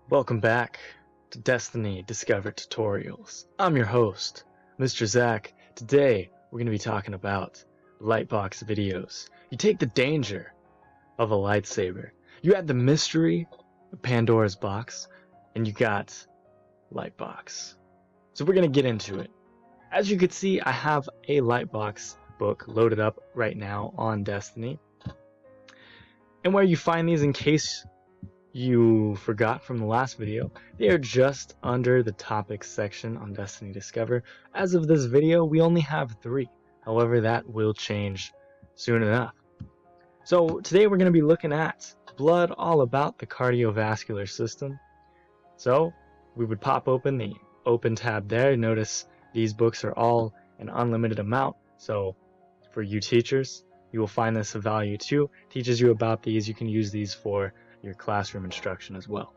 Welcome back to Destiny Discover Tutorials. I'm your host, Mr. Zach. Today, we're going to be talking about Lightbox videos. You take the danger of a lightsaber, you add the mystery of Pandora's box, and you got Lightbox. So we're going to get into it. As you can see, I have a Lightbox book loaded up right now on Destiny. And where you find these, in case you forgot from the last video, they are just under the topics section on Destiny Discover. As of this video, we only have 3. However, that will change soon enough. So today we're going to be looking at Blood, all about the cardiovascular system. So we would pop open the Open tab there. Notice these books are all an unlimited amount. So for you teachers, you will find this of value too. Teaches you about these. You can use these for your classroom instruction as well.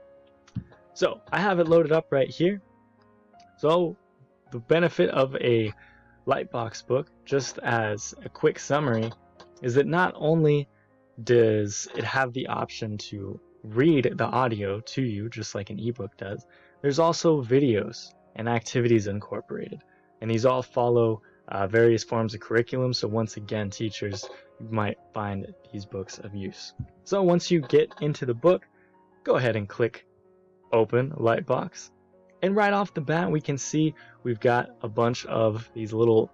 So I have it loaded up right here. So the benefit of a Lightbox book, just as a quick summary, is that not only does it have the option to read the audio to you just like an ebook does, there's also videos and activities incorporated, and these all follow various forms of curriculum. So once again, teachers might find these books of use. So once you get into the book, go ahead and click Open Lightbox. And right off the bat, we can see we've got a bunch of these little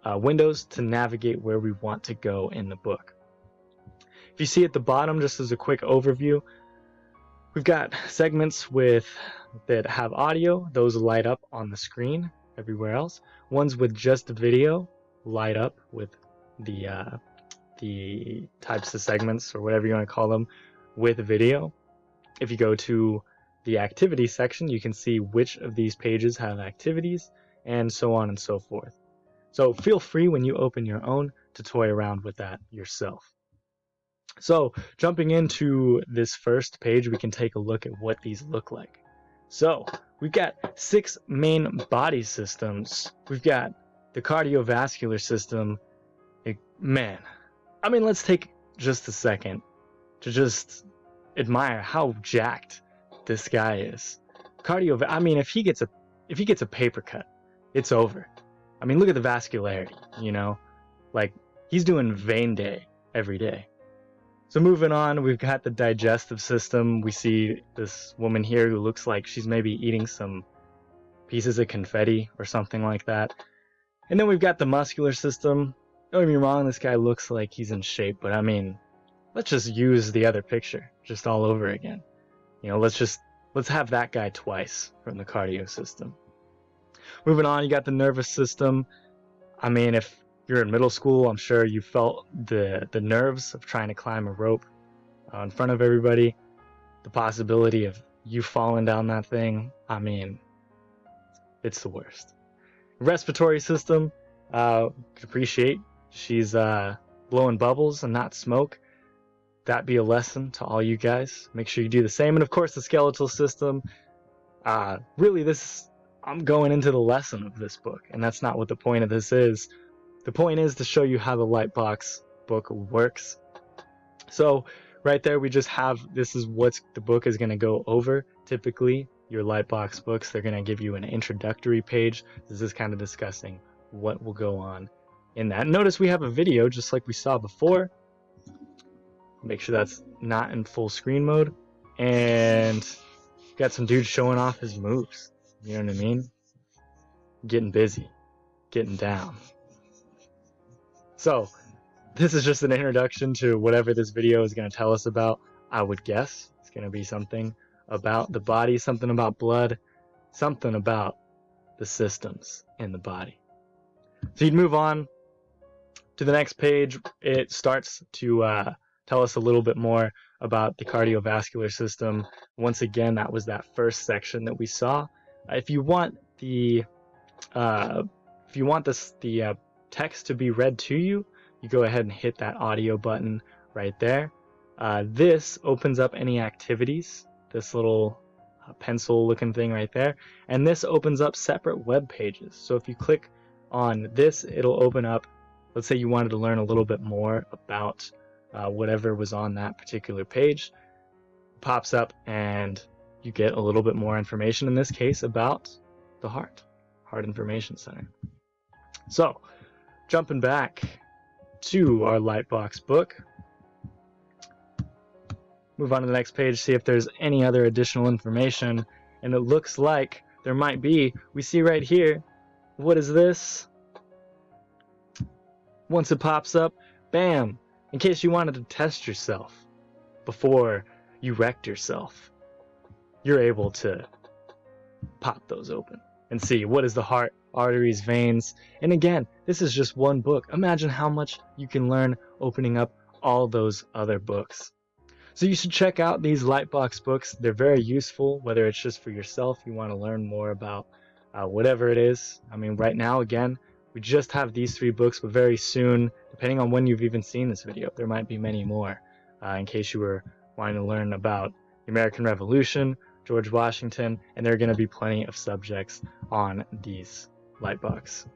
windows to navigate where we want to go in the book. If you see at the bottom, just as a quick overview, we've got segments that have audio. Those light up on the screen everywhere else. Ones with just video light up with the types of segments, or whatever you want to call them, with video. If you go to the activity section, you can see which of these pages have activities, and so on and so forth. So feel free when you open your own to toy around with that yourself. So jumping into this first page, we can take a look at what these look like. So we've got 6 main body systems. We've got the cardiovascular system. Man, I mean, let's take just a second to just admire how jacked this guy is. I mean, if he gets a paper cut, it's over. I mean, look at the vascularity, like he's doing vein day every day. So moving on, we've got the digestive system. We see this woman here who looks like she's maybe eating some pieces of confetti or something like that. And then we've got the muscular system. Don't get me wrong, this guy looks like he's in shape, but I mean, let's just use the other picture just all over again. Let's have that guy twice from the cardio system. Moving on, you got the nervous system. I mean, if you're in middle school, I'm sure you felt the nerves of trying to climb a rope in front of everybody. The possibility of you falling down that thing, I mean, it's the worst. Respiratory system, could appreciate she's blowing bubbles and not smoke. That be a lesson to all you guys. Make sure you do the same. And of course, the skeletal system. Really, I'm going into the lesson of this book, and that's not what the point of this is. The point is to show you how the Lightbox book works. So right there, we just have, this is what the book is going to go over. Typically, your Lightbox books, they're going to give you an introductory page. This is kind of discussing what will go on in that. Notice we have a video just like we saw before. Make sure that's not in full screen mode. And got some dude showing off his moves. You know what I mean? Getting busy. Getting down. So, this is just an introduction to whatever this video is going to tell us about. I would guess it's going to be something about the body, something about blood, something about the systems in the body. So you'd move on to the next page. It starts to tell us a little bit more about the cardiovascular system. Once again, that was that first section that we saw. If you want the text to be read to you, you go ahead and hit that audio button right there. This opens up any activities, this little pencil looking thing right there, and this opens up separate web pages. So if you click on this, it'll open up, let's say you wanted to learn a little bit more about whatever was on that particular page. It pops up and you get a little bit more information, in this case, about the Heart Information Center. So, jumping back to our Lightbox book, move on to the next page, see if there's any other additional information, and it looks like there might be. We see right here, what is this? Once it pops up, bam! In case you wanted to test yourself before you wrecked yourself, you're able to pop those open and see what is the heart, arteries, veins. And again, this is just one book. Imagine how much you can learn opening up all those other books. So you should check out these Lightbox books. They're very useful, whether it's just for yourself, you want to learn more about whatever it is. I mean, right now, again, we just have these 3 books, but very soon, depending on when you've even seen this video, there might be many more, in case you were wanting to learn about the American Revolution, George Washington, and there are going to be plenty of subjects on these Lightbox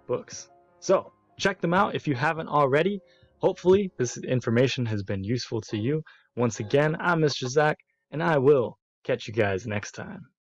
books. So check them out if you haven't already. Hopefully this information has been useful to you. Once again, I'm Mr. Zach, and I will catch you guys next time.